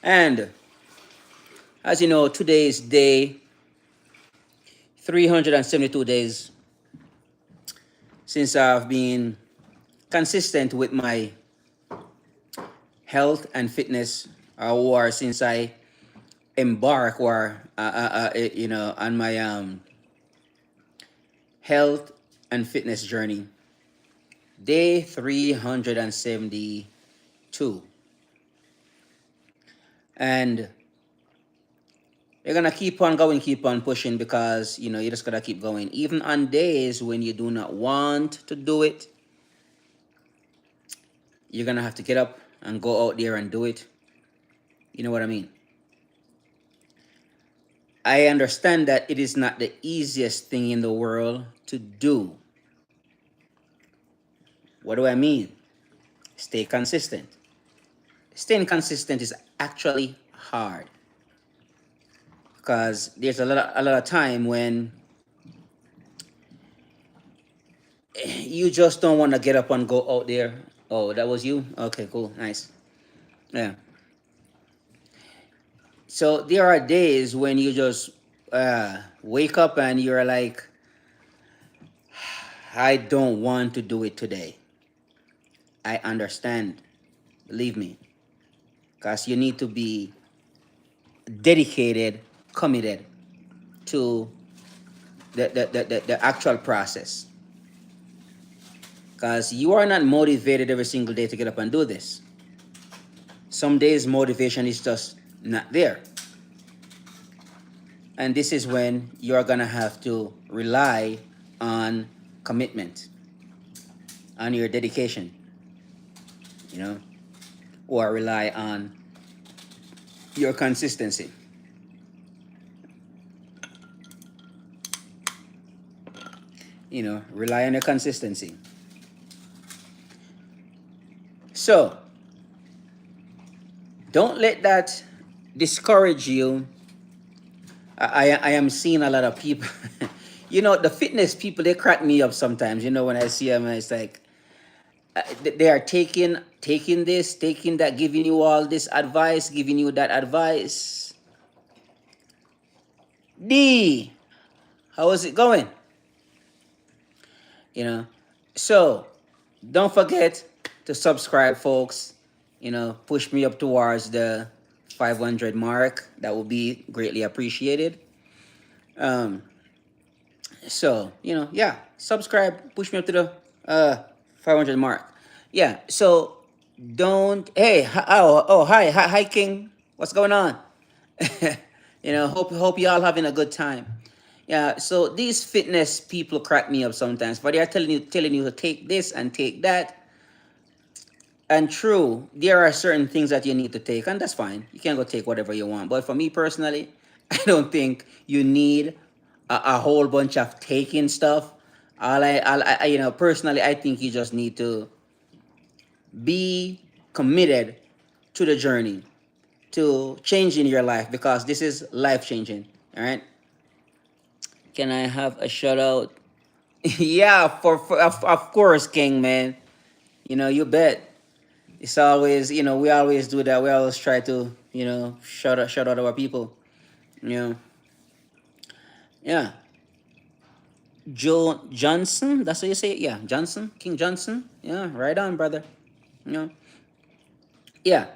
And as you know, today is day 372 days since I've been consistent with my health and fitness, or since I embark on my health and fitness journey. Day 372. And you're gonna keep on going, keep on pushing, because you just gotta keep going. Even on days when you do not want to do it, you're gonna have to get up and go out there and do it. You know what I mean? I understand that it is not the easiest thing in the world to do. What do I mean? Stay consistent. Staying consistent is actually hard, because there's a lot of time when you just don't want to get up and go out there. Oh, that was you? Okay, cool, nice. Yeah. So there are days when you just wake up and you're like, I don't want to do it today. I understand, believe me, because you need to be dedicated, committed to the actual process, because you are not motivated every single day to get up and do this. Some days motivation is just not there, and this is when you're gonna have to rely on commitment, on your dedication, or rely on your consistency. Rely on your consistency. So don't let that discourage you. I am seeing a lot of people, the fitness people, they crack me up sometimes, when I see them, and it's like, they are taking this, taking that, giving you all this advice, giving you that advice. How is it going? So don't forget to subscribe, folks. Push me up towards the 500 mark. That will be greatly appreciated. So yeah, subscribe, push me up to the 500 mark. Yeah. So don't. Hey, hi King, what's going on? Hope y'all having a good time. Yeah. So these fitness people crack me up sometimes, but they are telling you to take this and take that. And true, there are certain things that you need to take, and that's fine. You can go take whatever you want. But for me personally, I don't think you need a whole bunch of taking stuff. Personally, I think you just need to be committed to the journey, to changing your life, because this is life changing. All right. Can I have a shout out? Yeah, of course, King, man. You bet. It's always, we always do that. We always try to, shout out our people. You know, yeah. Joe Johnson, that's what you say it? Yeah, Johnson, King Johnson. Yeah, right on, brother. You know, yeah.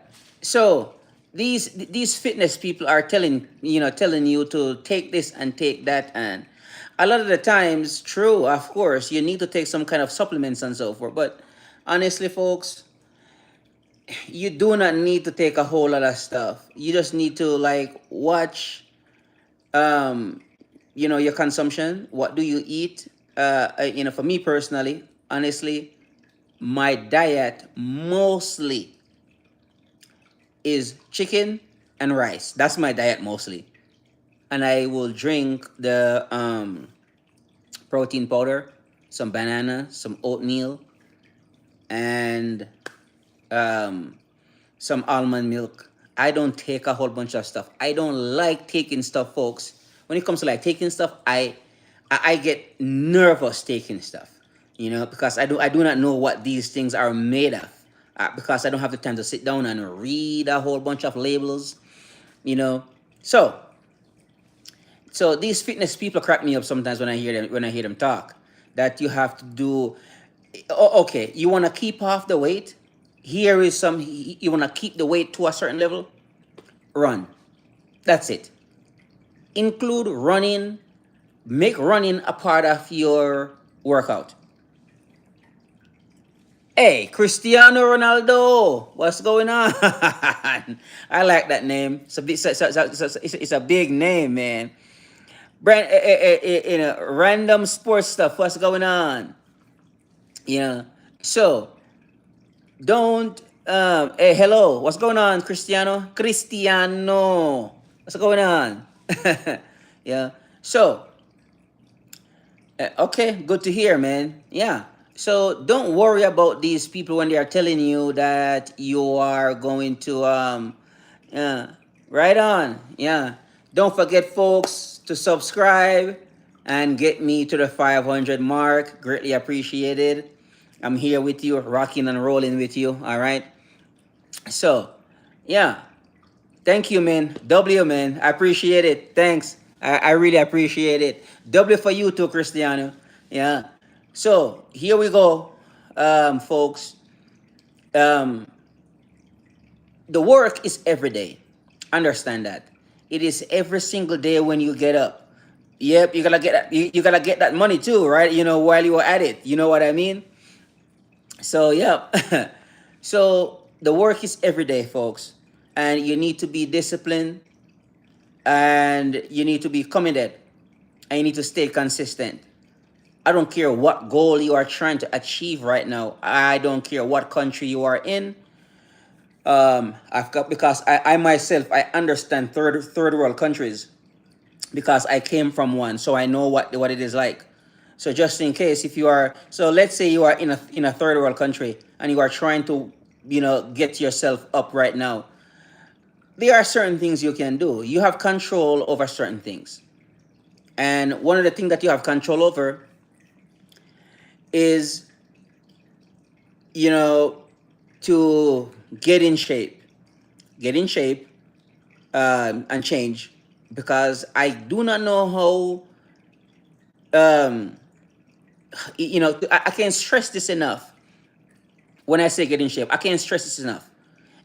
So these fitness people are telling you to take this and take that, and a lot of the times, true, of course, you need to take some kind of supplements and so forth. But honestly, folks, you do not need to take a whole lot of stuff. You just need to like watch your consumption. What do you eat? For me personally, honestly, my diet mostly is chicken and rice. That's my diet mostly. And I will drink the protein powder, some banana, some oatmeal, and um, some almond milk. I don't take a whole bunch of stuff. I don't like taking stuff, folks. When it comes to like taking stuff, I get nervous taking stuff, because I do not know what these things are made of. because I don't have the time to sit down and read a whole bunch of labels, you know. So, so these fitness people crack me up sometimes when I hear them talk. That you have to do. Okay, you want to keep off the weight. Here is some. You want to keep the weight to a certain level. Run. That's it. Include running. Make running a part of your workout. Hey, Cristiano Ronaldo, what's going on? I like that name. It's a big name, man. Random sports stuff. What's going on? Yeah. So don't. Hey, hello. What's going on, Cristiano? Cristiano. What's going on? Yeah. So okay, good to hear, man. Yeah. So don't worry about these people when they are telling you that you are going to yeah, right on. Yeah. Don't forget folks to subscribe and get me to the 500 mark. Greatly appreciated. I'm here with you, rocking and rolling with you. All right. So, yeah. Thank you, man. W, man. I appreciate it. Thanks. I really appreciate it. W for you too, Cristiano. Yeah. So here we go, folks. Um, the work is every day. Understand that. It is every single day when you get up. Yep, you gotta get that. You gotta get that money too, right? You know, while you are at it. You know what I mean? So, yep. So the work is every day, folks, and you need to be disciplined, and you need to be committed, and you need to stay consistent. I don't care what goal you are trying to achieve right now. I don't care what country you are in. I've got because I myself I understand third world countries because I came from one, so I know what it is like. So just in case, if you are, so let's say you are in a third world country and you are trying to, get yourself up right now. There are certain things you can do. You have control over certain things, and one of the things that you have control over is, you know, to get in shape, and change, because I do not know how, I can't stress this enough. When I say get in shape, I can't stress this enough.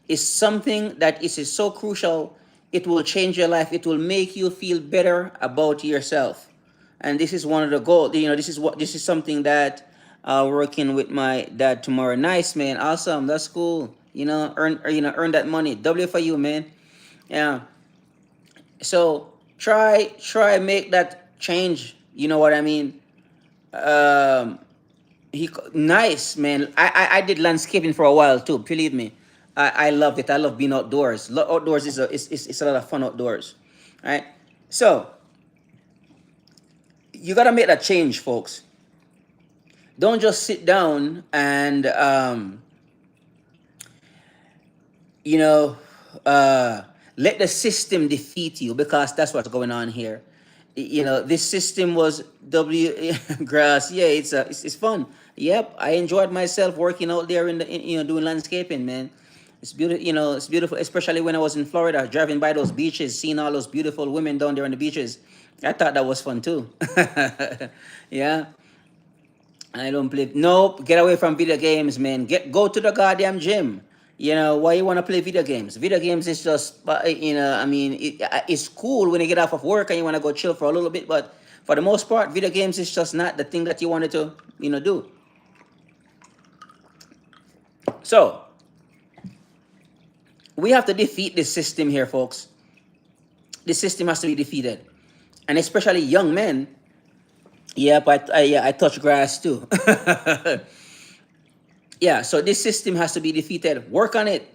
It's something that is so crucial. It will change your life. It will make you feel better about yourself. And this is one of the goals. This is something that working with my dad tomorrow. Nice, man. Awesome. That's cool. Earn that money. W for you, man. Yeah. So try make that change. You know what I mean? Um, nice, man. I did landscaping for a while too. Believe me, I loved it. I love being outdoors. Outdoors is a lot of fun outdoors, right? So you gotta make that change, folks. Don't just sit down and you know, let the system defeat you, because that's what's going on here. This system was grass. Yeah, it's fun. Yep, I enjoyed myself working out there doing landscaping, man. It's beautiful. It's beautiful, especially when I was in Florida, driving by those beaches, seeing all those beautiful women down there on the beaches. I thought that was fun too. Yeah. I don't play. Nope. Get away from video games, man. Go to the goddamn gym. Why you want to play video games? Video games is just, I mean, it's cool when you get off of work and you want to go chill for a little bit, but for the most part, video games is just not the thing that you wanted to, do. So we have to defeat this system here, folks. This system has to be defeated, and especially young men. Yeah, but I touch grass too. Yeah, so this system has to be defeated. Work on it.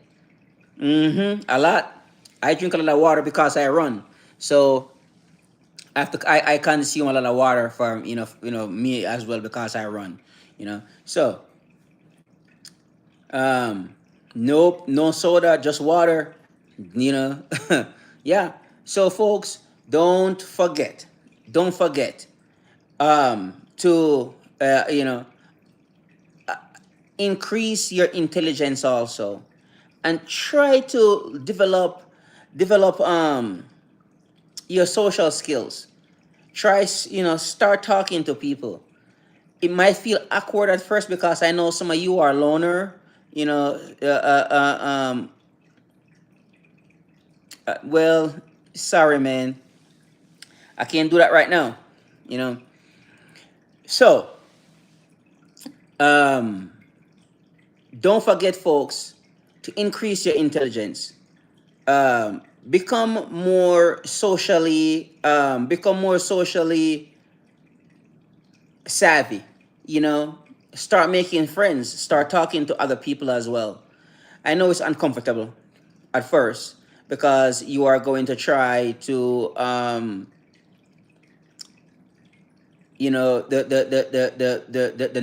A lot. I drink a lot of water because I run. So I consume a lot of water from me as well because I run. So nope, no soda, just water. You know, yeah. So folks, don't forget to increase your intelligence also, and try to develop your social skills. Try, start talking to people. It might feel awkward at first because I know some of you are loner. You know, well, sorry, man, I can't do that right now. You know, so um, don't forget, folks, to increase your intelligence. Become more socially savvy. You know, start making friends. Start talking to other people as well. I know it's uncomfortable at first because you are going to try to the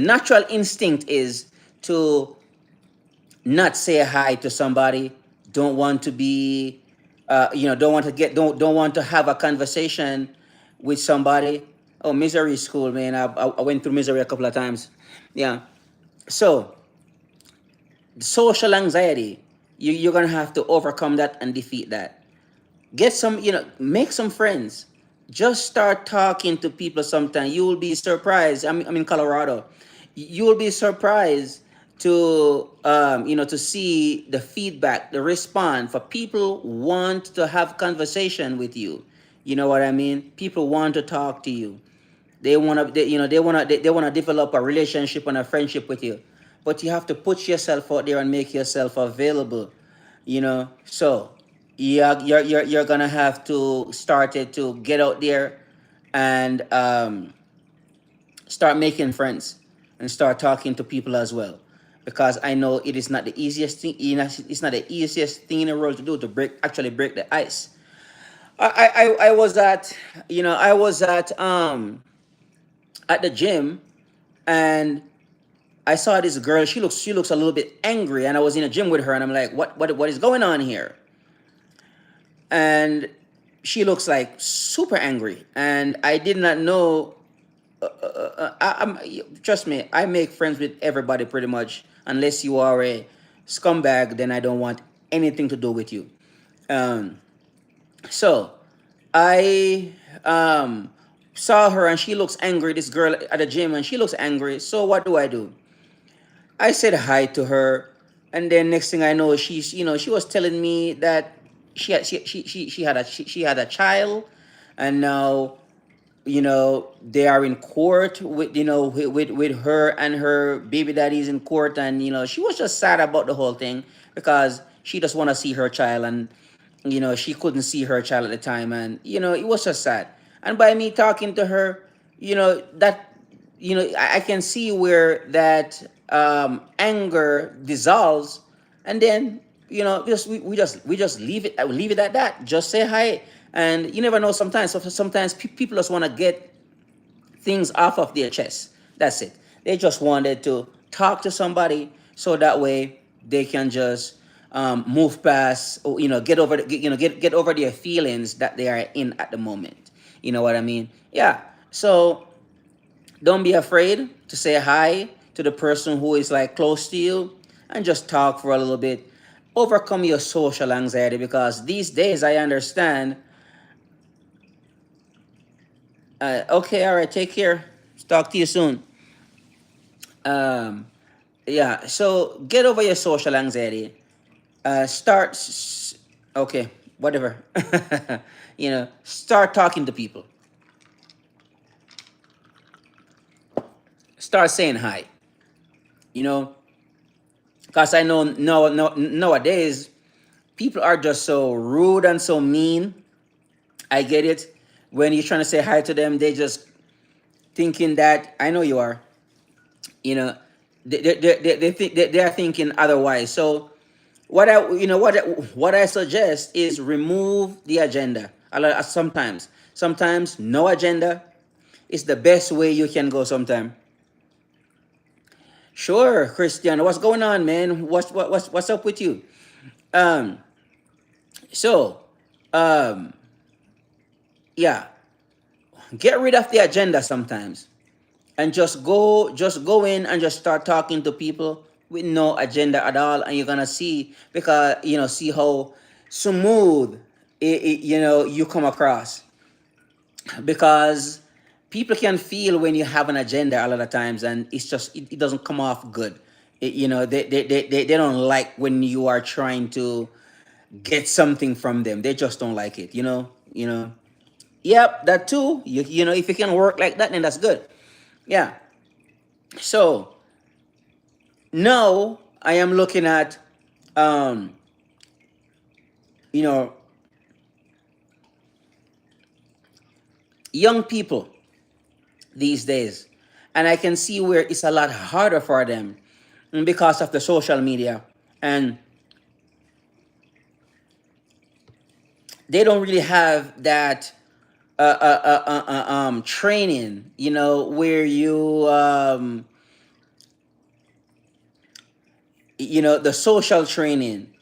natural instinct is to not say hi to somebody, don't want to be don't want to have a conversation with somebody. Oh, misery is cool, man. I went through misery a couple of times. Yeah. So social anxiety, you're gonna have to overcome that and defeat that. Get some, make some friends. Just start talking to people. Sometime you will be surprised. I'm in Colorado. You will be surprised to to see the feedback, the response for people want to have conversation with you. You know what I mean? People want to talk to you. They want to they want to develop a relationship and a friendship with you, but you have to put yourself out there and make yourself available. So yeah, you're gonna have to start it to get out there and start making friends and start talking to people as well, because I know it is not the easiest thing. It's not the easiest thing in the world to do, to break the ice. I was at the gym, and I saw this girl. She looks a little bit angry, and I was in a gym with her, and I'm like, what is going on here? And she looks like super angry, and I did not know. Trust me, I make friends with everybody pretty much. Unless you are a scumbag, then I don't want anything to do with you. Um, so I saw her, and she looks angry. This girl at the gym, and she looks angry. So what do? I said hi to her, and then next thing I know, she was telling me that she had a child, and now they are in court with with her, and her baby daddy's in court, and she was just sad about the whole thing because she just want to see her child, and she couldn't see her child at the time, and it was just sad. And by me talking to her, that I can see where that anger dissolves, and then we just leave it at that. Just say hi, and you never know. Sometimes people just want to get things off of their chest. That's it. They just wanted to talk to somebody so that way they can just move past, or get over get over their feelings that they are in at the moment. You know what I mean? Yeah. So don't be afraid to say hi to the person who is like close to you, and just talk for a little bit. Overcome your social anxiety, because these days I understand. Okay, all right, take care. Talk to you soon. Um, yeah, so get over your social anxiety. Start, okay, whatever. Start talking to people. Start saying hi. You know, because I know nowadays people are just so rude and so mean. I get it. When you're trying to say hi to them, they just thinking that, I know you are. You know, they think they are thinking otherwise. So what I suggest is remove the agenda. Sometimes no agenda is the best way you can go. Sometime. Sure, Christian. What's going on, man? What's up with you? Um. So, um. Yeah. Get rid of the agenda sometimes, and just go in and just start talking to people. with no agenda at all, and you're gonna see, because see how smooth you come across, because people can feel when you have an agenda a lot of times, and it doesn't come off good. They don't like when you are trying to get something from them. They just don't like it. Yep, that too. If you can work like that, then that's good. Yeah. So now I am looking at, um, you know, young people these days, and I can see where it's a lot harder for them, because of the social media, and they don't really have that training, where the social training,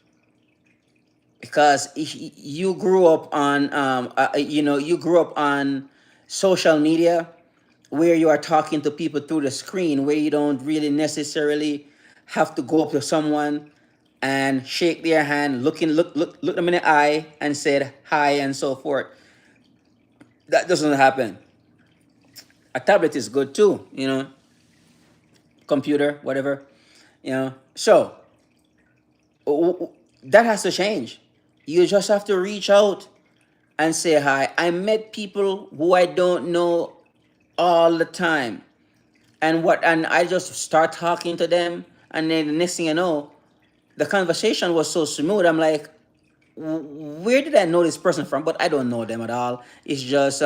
because you grew up on social media, where you are talking to people through the screen, where you don't really necessarily have to go up to someone and shake their hand, look them in the eye and said hi and so forth. That doesn't happen. A tablet is good too, computer, whatever, so that has to change. You just have to reach out and say hi. I met people who I don't know all the time, and I just start talking to them, and then the next thing you know, the conversation was so smooth. I'm like, where did I know this person from? But I don't know them at all. It's just,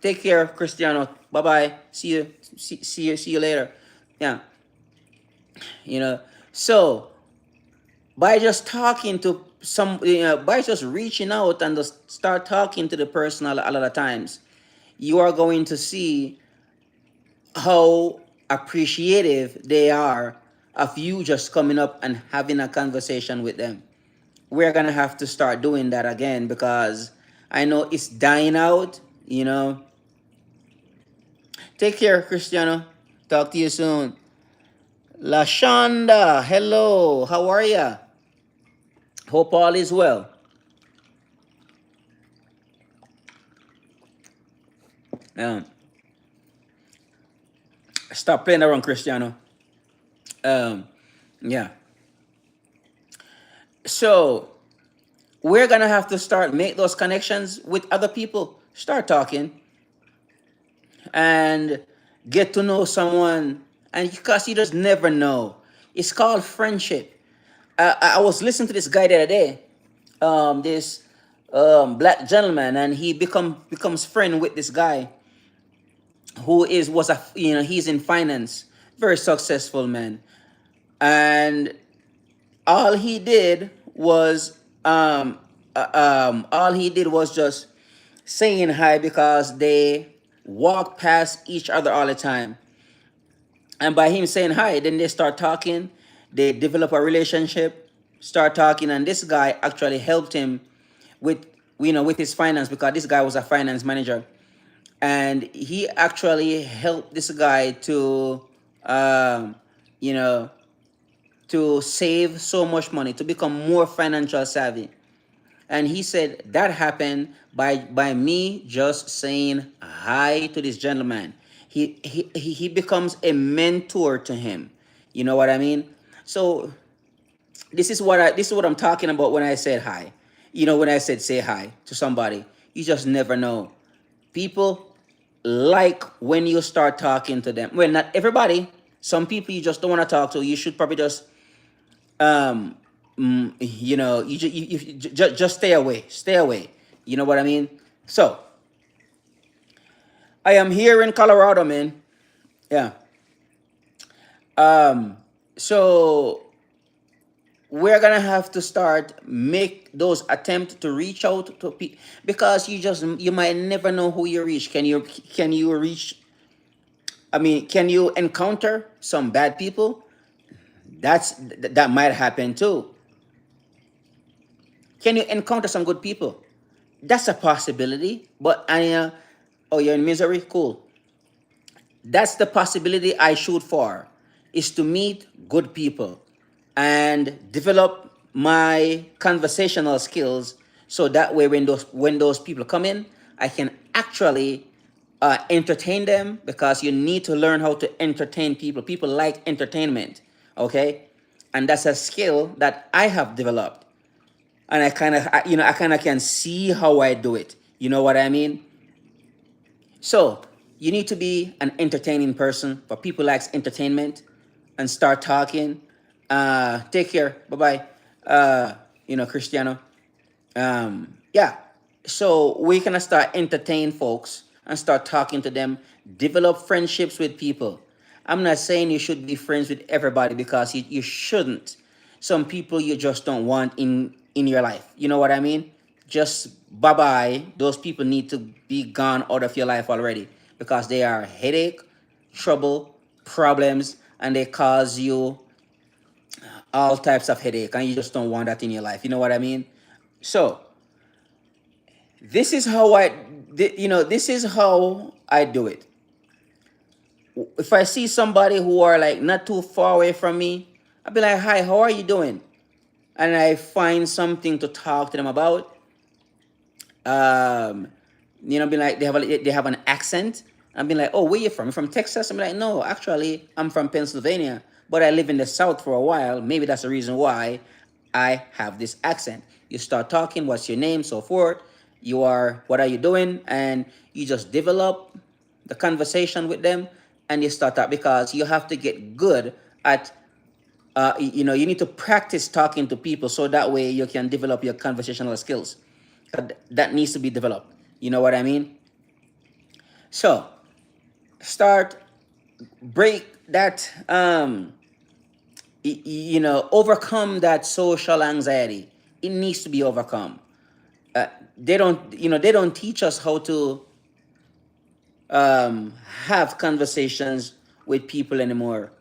take care, Cristiano. Bye bye. See you later. Yeah, you know. So by just talking to by just reaching out and just start talking to the person a lot of times, you are going to see how appreciative they are of you just coming up and having a conversation with them. We're gonna have to start doing that again, because I know it's dying out. Take care, Cristiano. Talk to you soon. Lashonda, hello. How are ya? Hope all is well. Um, Stop playing around, Cristiano. Um, yeah. So we're gonna have to start make those connections with other people. Start talking and get to know someone, and because you just never know. It's called friendship. I was listening to this guy the other day, this black gentleman, and he becomes friend with this guy who is was a he's in finance, very successful man, and all he did was just saying hi, because they walk past each other all the time. And by him saying hi, then they start talking, they develop a relationship, start talking, and this guy actually helped him with with his finance, because this guy was a finance manager, and he actually helped this guy to you know to save so much money, to become more financial savvy. And he said that happened by me just saying hi to this gentleman. He becomes a mentor to him. You know what I mean? So this is what I'm talking about when I said hi. When I said say hi to somebody, you just never know. People like when you start talking to them. Well, not everybody. Some people you just don't want to talk to. You should probably just um just stay away. You know what I mean? So I am here in Colorado, man. Yeah. um so we're gonna have to start make those attempts to reach out to people, because you might never know who you reach. Can you reach, can you encounter some bad people? That might happen too. Can you encounter some good people? That's a possibility. But oh, you're in misery? Cool. That's the possibility I shoot for, is to meet good people. and develop my conversational skills, so that way when those people come in, I can actually entertain them, because you need to learn how to entertain people. People like entertainment, okay? And that's a skill that I have developed, and I kind of can see how I do it. You know what I mean? So you need to be an entertaining person. For people likes entertainment, and start talking. Take care. Bye bye. Cristiano. Yeah. So we can start entertain folks and start talking to them. Develop friendships with people. I'm not saying you should be friends with everybody, because you shouldn't. Some people you just don't want in your life. You know what I mean? Just bye bye. Those people need to be gone out of your life already, because they are headache, trouble, problems, and they cause you all types of headache, and you just don't want that in your life. You know what I mean? So this is how this is how I do it. If I see somebody who are like not too far away from me, I'll be like, hi, how are you doing? And I find something to talk to them about. um be like, they have an accent. I've been like, oh, where you from? You from Texas? I'm like, no, actually, I'm from Pennsylvania, but I live in the South for a while. Maybe that's the reason why I have this accent. You start talking, what's your name, so forth. What are you doing? And you just develop the conversation with them, and you start that, because you have to get good at you need to practice talking to people, so that way you can develop your conversational skills. That needs to be developed. You know what I mean? So start break that overcome that social anxiety. It needs to be overcome. They don't teach us how to have conversations with people anymore.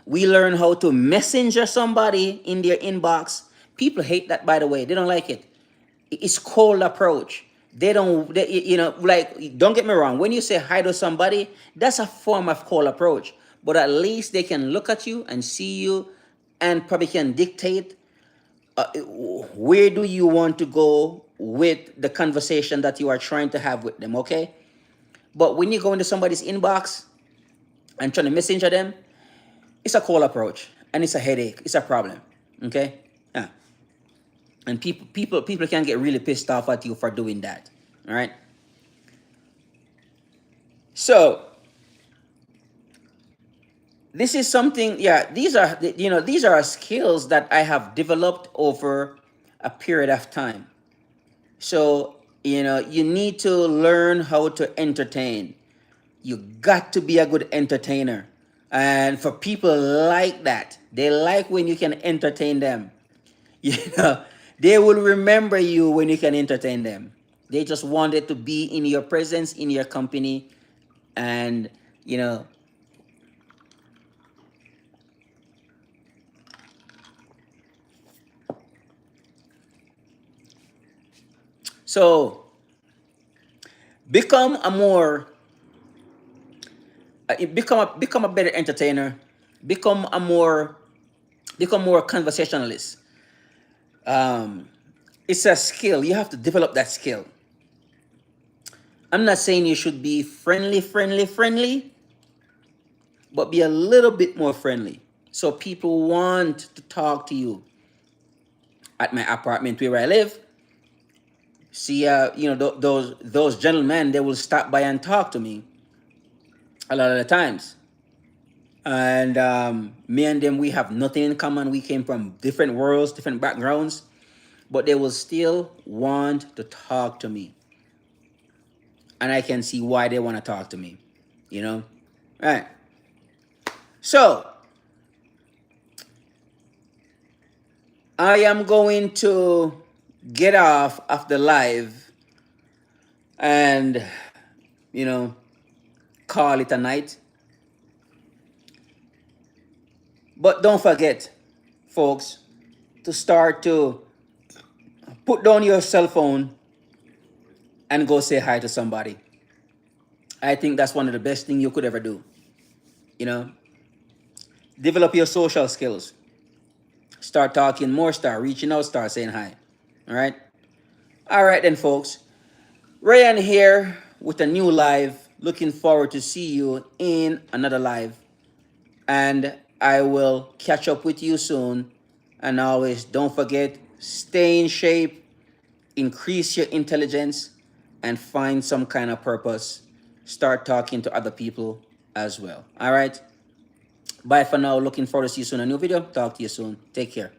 We learn how to messenger somebody in their inbox. People hate that, by the way. They don't like it. It's cold approach. They don't, like, don't get me wrong. When you say hi to somebody, that's a form of cold approach. But at least they can look at you and see you, and probably can dictate where do you want to go with the conversation that you are trying to have with them, okay? But when you go into somebody's inbox and trying to messenger them, it's a cold approach, and it's a headache. It's a problem, okay? Yeah. And people can get really pissed off at you for doing that. All right. So this is something. Yeah, these are skills that I have developed over a period of time. So you need to learn how to entertain. You got to be a good entertainer. And for people like that, they like when you can entertain them. You know, they will remember you when you can entertain them. They just wanted to be in your presence, in your company, and you know. So become a more, become a better entertainer. Become a more, become more conversationalist. Um, it's a skill. You have to develop that skill. I'm not saying you should be friendly, but be a little bit more friendly. So people want to talk to you. At my apartment where I live, see, those gentlemen, they will stop by and talk to me a lot of the times. And me and them, we have nothing in common. We came from different worlds, different backgrounds, but they will still want to talk to me. And I can see why they want to talk to me, you know? All right. So I am going to get off of the live and, call it a night. But don't forget, folks, to start to put down your cell phone and go say hi to somebody. I think that's one of the best things you could ever do. You know, develop your social skills. Start talking more, start reaching out, start saying hi. All right. All right then, folks. Ryan here with a new live. Looking forward to see you in another live. And I will catch up with you soon. And always don't forget, stay in shape, increase your intelligence, and find some kind of purpose. Start talking to other people as well. All right. Bye for now. Looking forward to see you soon in a new video. Talk to you soon. Take care.